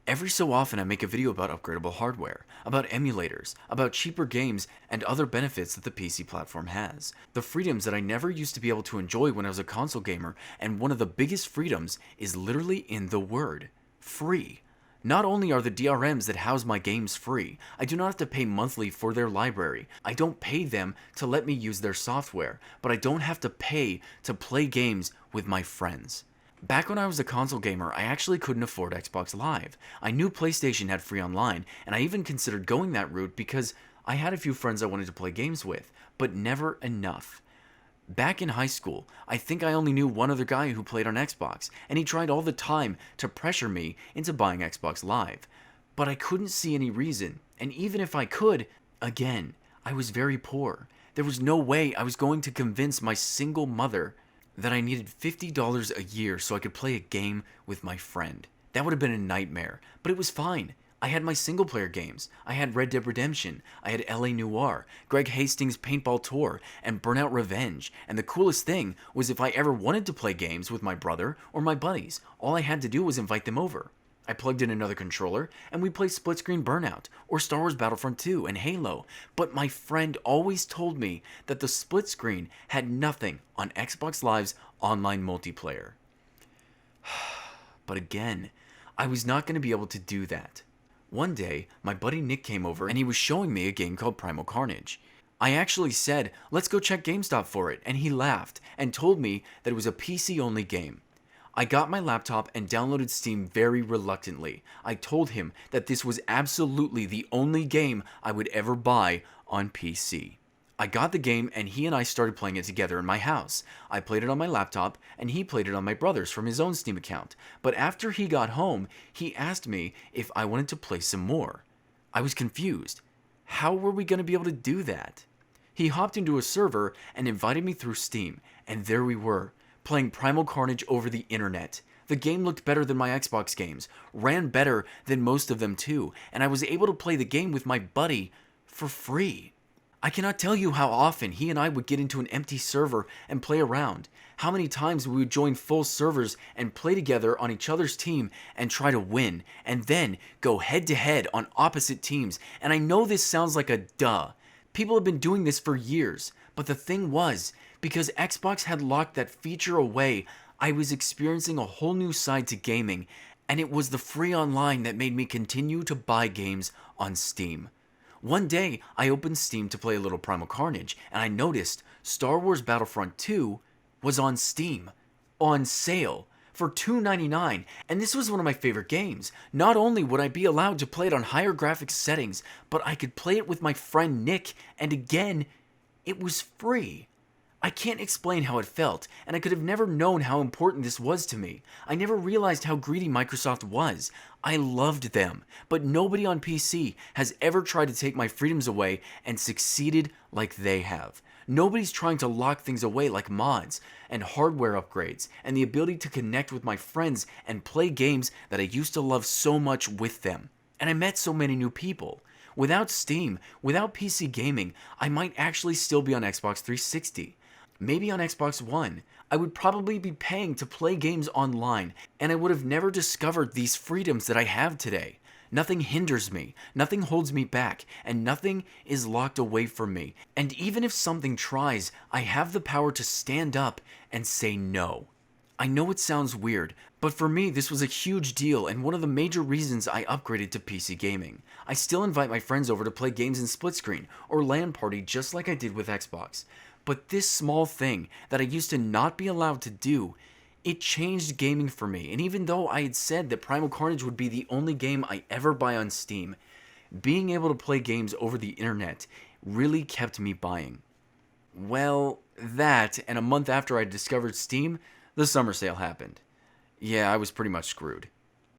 Every so often I make a video about upgradable hardware, about emulators, about cheaper games, and other benefits that the PC platform has. The freedoms that I never used to be able to enjoy when I was a console gamer, and one of the biggest freedoms is literally in the word, free. Not only are the DRMs that house my games free, I do not have to pay monthly for their library. I don't pay them to let me use their software, but I don't have to pay to play games with my friends. Back when I was a console gamer, I actually couldn't afford Xbox Live. I knew PlayStation had free online, and I even considered going that route because I had a few friends I wanted to play games with, but never enough. Back in high school, I think I only knew one other guy who played on Xbox, and he tried all the time to pressure me into buying Xbox Live. But I couldn't see any reason, and even if I could, again, I was very poor. There was no way I was going to convince my single mother that I needed $50 a year so I could play a game with my friend. That would have been a nightmare, but it was fine. I had my single player games. I had Red Dead Redemption, I had LA Noire, Greg Hastings' Paintball Tour, and Burnout Revenge. And the coolest thing was if I ever wanted to play games with my brother or my buddies, all I had to do was invite them over. I plugged in another controller, and we played split screen Burnout, or Star Wars Battlefront 2 and Halo, but my friend always told me that the split screen had nothing on Xbox Live's online multiplayer. But again, I was not going to be able to do that. One day, my buddy Nick came over and he was showing me a game called Primal Carnage. I actually said, let's go check GameStop for it, and he laughed and told me that it was a PC-only game. I got my laptop and downloaded Steam very reluctantly. I told him that this was absolutely the only game I would ever buy on PC. I got the game and he and I started playing it together in my house. I played it on my laptop and he played it on my brother's from his own Steam account. But after he got home, he asked me if I wanted to play some more. I was confused. How were we going to be able to do that? He hopped into a server and invited me through Steam, and there we were, playing Primal Carnage over the internet. The game looked better than my Xbox games, ran better than most of them too, and I was able to play the game with my buddy for free. I cannot tell you how often he and I would get into an empty server and play around, how many times we would join full servers and play together on each other's team and try to win, and then go head to head on opposite teams. And I know this sounds like a duh. People have been doing this for years, but the thing was, because Xbox had locked that feature away, I was experiencing a whole new side to gaming, and it was the free online that made me continue to buy games on Steam. One day, I opened Steam to play a little Primal Carnage, and I noticed Star Wars Battlefront 2 was on Steam, on sale, for $2.99, and this was one of my favorite games. Not only would I be allowed to play it on higher graphics settings, but I could play it with my friend Nick, and again, it was free. I can't explain how it felt, and I could have never known how important this was to me. I never realized how greedy Microsoft was. I loved them, but nobody on PC has ever tried to take my freedoms away and succeeded like they have. Nobody's trying to lock things away like mods and hardware upgrades and the ability to connect with my friends and play games that I used to love so much with them. And I met so many new people. Without Steam, without PC gaming, I might actually still be on Xbox 360. Maybe on Xbox One. I would probably be paying to play games online, and I would have never discovered these freedoms that I have today. Nothing hinders me, nothing holds me back, and nothing is locked away from me. And even if something tries, I have the power to stand up and say no. I know it sounds weird, but for me this was a huge deal and one of the major reasons I upgraded to PC gaming. I still invite my friends over to play games in split screen or LAN party just like I did with Xbox. But this small thing that I used to not be allowed to do, it changed gaming for me. And even though I had said that Primal Carnage would be the only game I ever buy on Steam, being able to play games over the internet really kept me buying. Well, that, and a month after I discovered Steam, the summer sale happened. Yeah, I was pretty much screwed.